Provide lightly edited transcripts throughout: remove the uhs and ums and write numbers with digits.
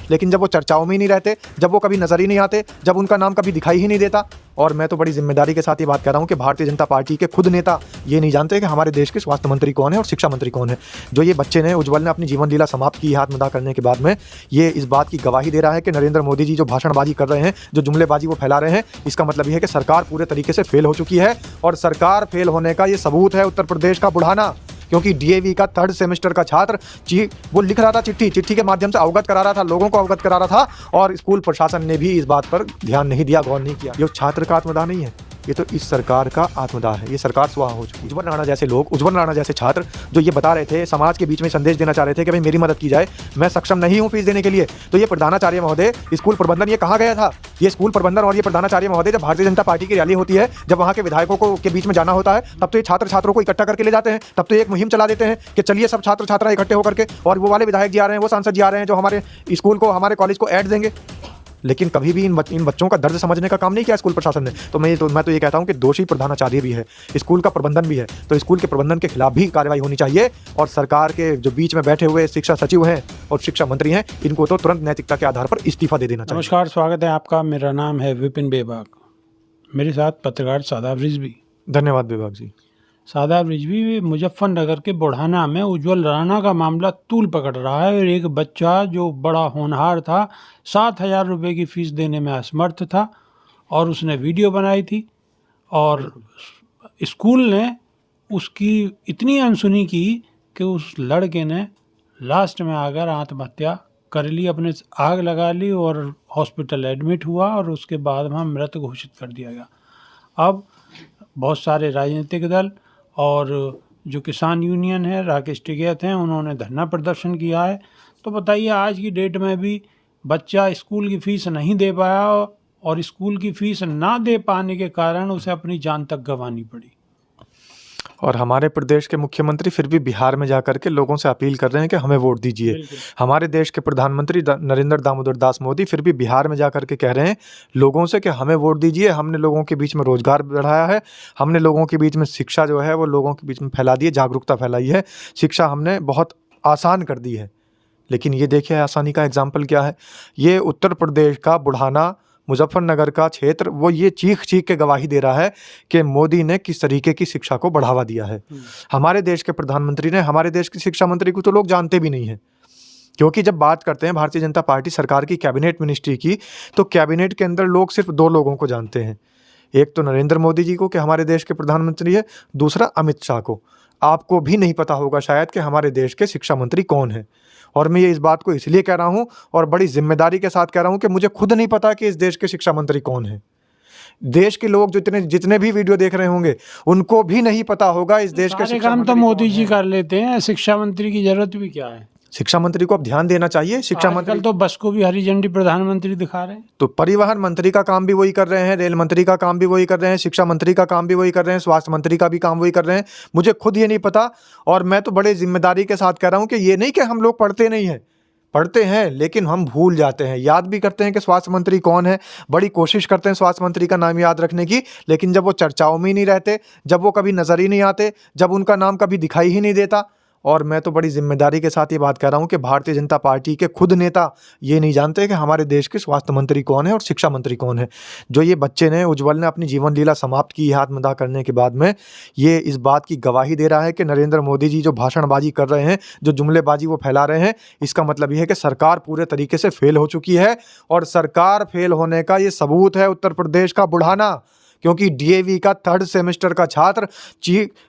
लेकिन जब वो चर्चाओं में ही नहीं रहते, जब वो कभी नज़र ही नहीं आते, जब उनका नाम कभी दिखाई ही नहीं देता। और मैं तो बड़ी जिम्मेदारी के साथ ये बात कर रहा हूँ कि भारतीय जनता पार्टी के खुद नेता ये नहीं जानते कि हमारे देश के स्वास्थ्य मंत्री कौन है और शिक्षा मंत्री कौन है। जो ये बच्चे ने, उज्जवल ने अपनी जीवन लीला समाप्त की आत्मदाह करने के बाद में, ये इस बात की गवाही दे रहा है कि नरेंद्र मोदी जी जो भाषणबाजी कर रहे हैं, जो जुमलेबाजी वो फैला रहे हैं, इसका मतलब ये है कि सरकार पूरे तरीके से फेल हो चुकी है। और सरकार फेल होने का ये सबूत है उत्तर प्रदेश का बुढ़ाना। क्योंकि डीएवी का 3rd सेमेस्टर का छात्र वो लिख रहा था चिट्ठी के माध्यम से अवगत करा रहा था, लोगों को अवगत करा रहा था, और स्कूल प्रशासन ने भी इस बात पर ध्यान नहीं दिया, गौर नहीं किया। ये छात्र का आत्मदाह नहीं है, ये तो इस सरकार का आत्मदाह है। ये सरकार स्वाहा हो चुकी है। उज्जवल राणा जैसे लोग, उज्जवल राणा जैसे छात्र जो ये बता रहे थे, समाज के बीच में संदेश देना चाह रहे थे कि भाई मेरी मदद की जाए, मैं सक्षम नहीं हूँ फीस देने के लिए, तो ये प्रधानाचार्य महोदय, स्कूल प्रबंधन ये कहाँ गया था? ये स्कूल प्रबंधन और ये प्रधानाचार्य महोदय जब भारतीय जनता पार्टी की रैली होती है, जब वहाँ के विधायकों को के बीच में जाना होता है, तब तो ये छात्रों को इकट्ठा करके ले जाते हैं, तब तो एक मुहिम चला देते हैं कि चलिए सब छात्र छात्रा इकट्ठे होकर के, और वो वाले विधायक जी आ रहे हैं, वो सांसद जी आ रहे हैं जो हमारे स्कूल को, हमारे कॉलेज को ऐड देंगे। लेकिन कभी भी इन बच्चों का दर्द समझने का काम नहीं किया स्कूल प्रशासन ने। तो मैं तो ये कहता हूं कि दोषी प्रधानाचार्य भी है, स्कूल का प्रबंधन भी है, तो स्कूल के प्रबंधन के खिलाफ भी कार्रवाई होनी चाहिए। और सरकार के जो बीच में बैठे हुए शिक्षा सचिव हैं और शिक्षा मंत्री हैं, इनको तो तुरंत नैतिकता के आधार पर इस्तीफा दे देना चाहिए। नमस्कार, स्वागत है आपका। मेरा नाम है विपिन बेबाक, मेरे साथ पत्रकार सादाब रिजवी। धन्यवाद बेबाक जी। सादाब रिजवी, मुजफ्फरनगर के बुढ़ाना में उज्जवल राणा का मामला तूल पकड़ रहा है। और एक बच्चा जो बड़ा होनहार था, 7,000 रुपये की फ़ीस देने में असमर्थ था, और उसने वीडियो बनाई थी, और स्कूल ने उसकी इतनी अनसुनी की कि उस लड़के ने लास्ट में आकर आत्महत्या कर ली, अपने आग लगा ली, और हॉस्पिटल एडमिट हुआ, और उसके बाद वहाँ मृत घोषित कर दिया गया। अब बहुत सारे राजनीतिक दल और जो किसान यूनियन है, राकेश टिकैत हैं, उन्होंने धरना प्रदर्शन किया है। तो बताइए, आज की डेट में भी बच्चा स्कूल की फ़ीस नहीं दे पाया, और स्कूल की फ़ीस ना दे पाने के कारण उसे अपनी जान तक गंवानी पड़ी। और हमारे प्रदेश के मुख्यमंत्री फिर भी बिहार में जाकर के लोगों से अपील कर रहे हैं कि हमें वोट दीजिए। हमारे देश के प्रधानमंत्री नरेंद्र दामोदर दास मोदी फिर भी बिहार में जाकर के कह रहे हैं लोगों से कि हमें वोट दीजिए, हमने लोगों के बीच में रोजगार बढ़ाया है, हमने लोगों के बीच में शिक्षा जो है वो लोगों के बीच में फैला दी है, जागरूकता फैलाई है, शिक्षा हमने बहुत आसान कर दी है। लेकिन ये देखिए आसानी का एग्जाम्पल क्या है। ये उत्तर प्रदेश का बुढ़ाना, मुजफ्फरनगर का क्षेत्र, वो ये चीख के गवाही दे रहा है कि मोदी ने किस तरीके की शिक्षा को बढ़ावा दिया है। हमारे देश के प्रधानमंत्री ने, हमारे देश की शिक्षा मंत्री को तो लोग जानते भी नहीं हैं, क्योंकि जब बात करते हैं भारतीय जनता पार्टी सरकार की कैबिनेट मिनिस्ट्री की, तो कैबिनेट के अंदर लोग सिर्फ 2 लोगों को जानते हैं। एक तो नरेंद्र मोदी जी को कि हमारे देश के प्रधानमंत्री है, दूसरा अमित शाह को। आपको भी नहीं पता होगा शायद कि हमारे देश के शिक्षा मंत्री कौन है। और मैं ये इस बात को इसलिए कह रहा हूँ और बड़ी जिम्मेदारी के साथ कह रहा हूँ कि मुझे खुद नहीं पता कि इस देश के शिक्षा मंत्री कौन है। देश के लोग जितने भी वीडियो देख रहे होंगे, उनको भी नहीं पता होगा इस देश के शिक्षा काम मंत्री तो मोदी जी कर लेते हैं, शिक्षा मंत्री की जरूरत भी क्या है? शिक्षा मंत्री को अब ध्यान देना चाहिए। शिक्षा मंत्री तो बस को भी हरी झंडी प्रधानमंत्री दिखा रहे हैं। तो परिवहन मंत्री का काम भी वही कर रहे हैं, रेल मंत्री का काम भी वही कर रहे हैं, शिक्षा मंत्री का काम भी वही कर रहे हैं, स्वास्थ्य मंत्री का भी काम वही कर रहे हैं। मुझे खुद ये नहीं पता, और मैं तो बड़े जिम्मेदारी के साथ कह रहा हूँ कि ये नहीं कि हम लोग पढ़ते नहीं हैं, पढ़ते हैं, लेकिन हम भूल जाते हैं। याद भी करते हैं कि स्वास्थ्य मंत्री कौन है, बड़ी कोशिश करते हैं स्वास्थ्य मंत्री का नाम याद रखने की, लेकिन जब वो चर्चाओं में ही नहीं रहते, जब वो कभी नजर ही नहीं आते, जब उनका नाम कभी दिखाई ही नहीं देता। और मैं तो बड़ी जिम्मेदारी के साथ ये बात कर रहा हूँ कि भारतीय जनता पार्टी के खुद नेता ये नहीं जानते कि हमारे देश के स्वास्थ्य मंत्री कौन है और शिक्षा मंत्री कौन है। जो ये बच्चे ने, उज्जवल ने अपनी जीवन लीला समाप्त की आत्मदाह करने के बाद में, ये इस बात की गवाही दे रहा है कि नरेंद्र मोदी जी जो भाषणबाजी कर रहे हैं, जो जुमलेबाजी वो फैला रहे हैं, इसका मतलब ये है कि सरकार पूरे तरीके से फेल हो चुकी है। और सरकार फेल होने का ये सबूत है उत्तर प्रदेश का बुढ़ाना। क्योंकि डीएवी का 3rd सेमेस्टर का छात्र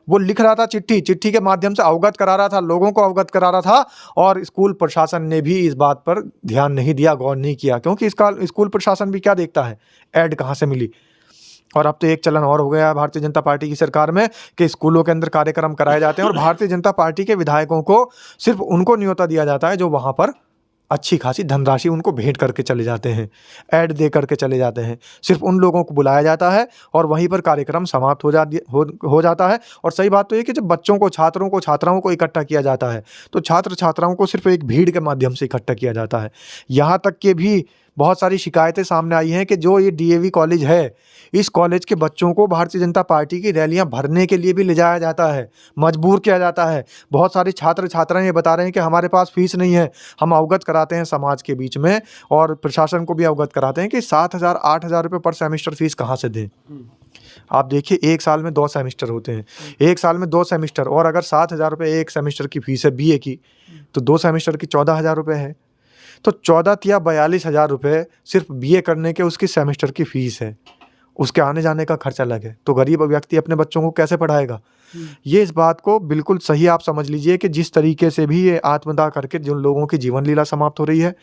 वो लिख रहा था चिट्ठी के माध्यम से अवगत करा रहा था, लोगों को अवगत करा रहा था, और स्कूल प्रशासन ने भी इस बात पर ध्यान नहीं दिया, गौर नहीं किया। क्योंकि इसका स्कूल प्रशासन भी क्या देखता है, ऐड कहाँ से मिली। और अब तो एक चलन और हो गया है भारतीय जनता पार्टी की सरकार में कि स्कूलों के अंदर कार्यक्रम कराए जाते हैं और भारतीय जनता पार्टी के विधायकों को सिर्फ उनको न्योता दिया जाता है जो वहाँ पर अच्छी खासी धनराशि उनको भेंट करके चले जाते हैं, ऐड दे करके चले जाते हैं। सिर्फ उन लोगों को बुलाया जाता है और वहीं पर कार्यक्रम समाप्त हो जाता है। और सही बात तो ये कि जब बच्चों को, छात्रों को, छात्राओं को इकट्ठा किया जाता है, तो छात्र छात्राओं को सिर्फ एक भीड़ के माध्यम से इकट्ठा किया जाता है। यहाँ तक कि भी बहुत सारी शिकायतें सामने आई हैं कि जो ये डीएवी कॉलेज है, इस कॉलेज के बच्चों को भारतीय जनता पार्टी की रैलियां भरने के लिए भी ले जाया जाता है, मजबूर किया जाता है। बहुत सारे छात्र छात्राएं ये बता रहे हैं कि हमारे पास फीस नहीं है। हम अवगत कराते हैं समाज के बीच में और प्रशासन को भी अवगत कराते हैं कि 7,000 8,000 रुपये पर सेमेस्टर फीस कहाँ से दें। आप देखिए, एक साल में 2 सेमेस्टर होते हैं, एक साल में 2 सेमेस्टर, और अगर 7,000 रुपये एक सेमेस्टर की फीस है बीए की, तो 2 सेमेस्टर की 14,000 रुपये है। तो 14 या 42,000 रुपये सिर्फ बीए करने के उसकी सेमेस्टर की फीस है। उसके आने जाने का खर्चा अलग है। तो गरीब व्यक्ति अपने बच्चों को कैसे पढ़ाएगा? ये इस बात को बिल्कुल सही आप समझ लीजिए कि जिस तरीके से भी ये आत्मदाह करके जिन लोगों की जीवन लीला समाप्त हो रही है,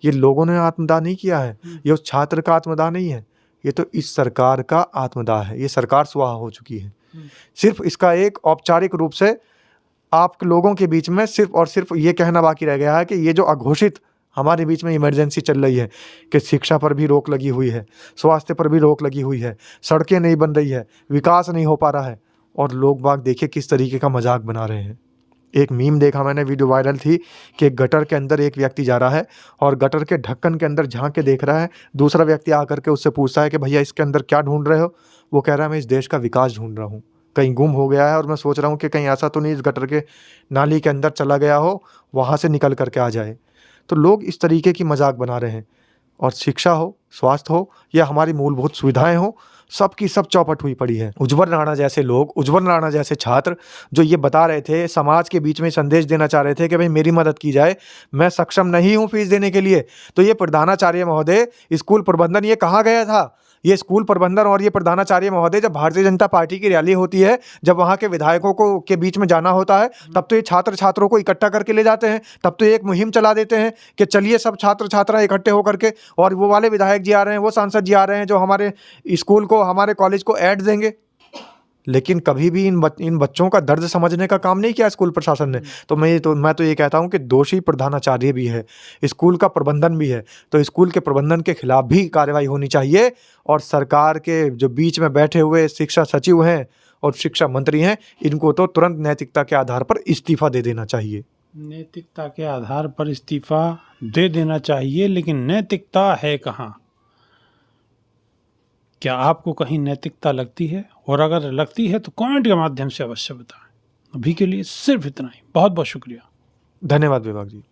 ये लोगों ने आत्मदाह नहीं किया है, ये उस छात्र का आत्मदाह नहीं है, ये तो इस सरकार का आत्मदाह है। ये सरकार स्वाहा हो चुकी है। सिर्फ इसका एक औपचारिक रूप से आप लोगों के बीच में सिर्फ और सिर्फ ये कहना बाकी रह गया है कि ये जो अघोषित हमारे बीच में इमरजेंसी चल रही है कि शिक्षा पर भी रोक लगी हुई है, स्वास्थ्य पर भी रोक लगी हुई है, सड़कें नहीं बन रही है, विकास नहीं हो पा रहा है, और लोग बाग देखिए किस तरीके का मजाक बना रहे हैं। एक मीम देखा मैंने, वीडियो वायरल थी कि गटर के अंदर एक व्यक्ति जा रहा है और गटर के ढक्कन के अंदर झांक के देख रहा है। दूसरा व्यक्ति आकर के उससे पूछता है कि भैया इसके अंदर क्या ढूंढ रहे हो? वो कह रहा है मैं इस देश का विकास ढूंढ रहा हूँ, कहीं गुम हो गया है और मैं सोच रहा हूँ कि कहीं ऐसा तो नहीं इस गटर के नाली के अंदर चला गया हो, वहाँ से निकल करके आ जाए। तो लोग इस तरीके की मजाक बना रहे हैं। और शिक्षा हो, स्वास्थ्य हो या हमारी मूलभूत सुविधाएं हो, सबकी सब चौपट हुई पड़ी है। उज्जवल राणा जैसे लोग, उज्जवल राणा जैसे छात्र जो ये बता रहे थे, समाज के बीच में संदेश देना चाह रहे थे कि भाई मेरी मदद की जाए, मैं सक्षम नहीं हूँ फीस देने के लिए, तो ये प्रधानाचार्य महोदय, स्कूल प्रबंधन ये कहाँ गया था? ये स्कूल प्रबंधन और ये प्रधानाचार्य महोदय जब भारतीय जनता पार्टी की रैली होती है, जब वहाँ के विधायकों को के बीच में जाना होता है, तब तो ये छात्र छात्रों को इकट्ठा करके ले जाते हैं, तब तो ये एक मुहिम चला देते हैं कि चलिए सब छात्र छात्रा इकट्ठे होकर के, और वो वाले विधायक जी आ रहे हैं, वो सांसद जी आ रहे हैं जो हमारे स्कूल को, हमारे कॉलेज को ऐड देंगे। लेकिन कभी भी इन बच्चों का दर्द समझने का काम नहीं किया स्कूल प्रशासन ने। तो मैं तो ये कहता हूँ कि दोषी प्रधानाचार्य भी है, स्कूल का प्रबंधन भी है, तो स्कूल के प्रबंधन के खिलाफ भी कार्रवाई होनी चाहिए। और सरकार के जो बीच में बैठे हुए शिक्षा सचिव हैं और शिक्षा मंत्री हैं, इनको तो तुरंत नैतिकता के आधार पर इस्तीफा दे देना चाहिए। नैतिकता के आधार पर इस्तीफा दे देना चाहिए, लेकिन नैतिकता है कहाँ? क्या आपको कहीं नैतिकता लगती है? और अगर लगती है तो कमेंट के माध्यम से अवश्य बताएं। अभी के लिए सिर्फ इतना ही। बहुत बहुत शुक्रिया। धन्यवाद विभाग जी।